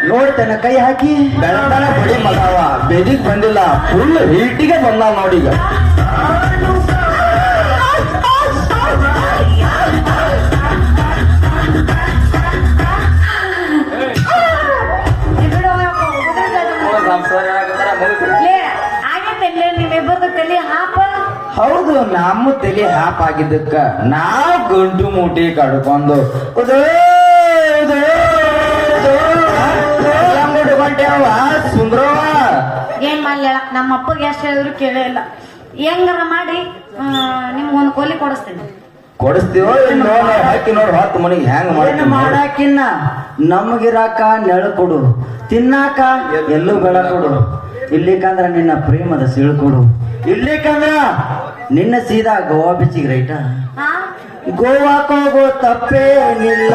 ನೋಡ್ತೇನೆ ಕೈ ಹಾಕಿ ಬೆಳತನ ಬಡಿ ಮಗವ ಬೆದಿಗ್ ಬಂದಿಲ್ಲ ಫುಲ್ ಹೀಟಿಗೆ ಬಂದ ನೋಡೀಗ ಹೌದು ನಮ್ಮ ತಲೆ ಹಾಪ್ ಆಗಿದ್ದಕ್ಕ ನಾವ್ ಗಂಟು ಮೂಟಿ ಕಡ್ಕೊಂಡು ಸುಂದ್ರವ ಏನ್ ಮಾಡ್ಲಿ ನಮ್ಮ ಅಪ್ಪಗೆ ಎಷ್ಟು ಹೇಳಿದ್ರು ಕೇಳೇ ಇಲ್ಲ. ಹೆಂಗಾರ ಮಾಡಿ ನಿಮ್ಗೊಂದು ಕೋಲಿ ಕೊಡಿಸ್ತೀನಿ. ಕೊಡಿಸ್ತೀವೋ ಹಾಕಿ ನೋಡಿ ಹೊತ್ತು ಮನೆಗೆ ಹೆಂಗ್ ಏನು ಮಾಡಾಕಿನ್ನ ನಮಗಿರಾಕ ನೆಳ ಕೊಡು, ತಿನ್ನಾಕ ಎಲ್ಲೂ ಬೆಳ ಕೊಡು, ಇಲ್ಲಿಕಂದ್ರ ನಿನ್ನ ಪ್ರೇಮದ ಸಿಳ್ಕೊಡು, ಇಲ್ಲಿಕಂದ್ರ ನಿನ್ನ ಸೀದಾ ಗೋವಾ ಬೀಚಿಗೆ ರೈಟ. ಗೋವಾಕ್ ಹೋಗೋ ತಪ್ಪೇನಿಲ್ಲ.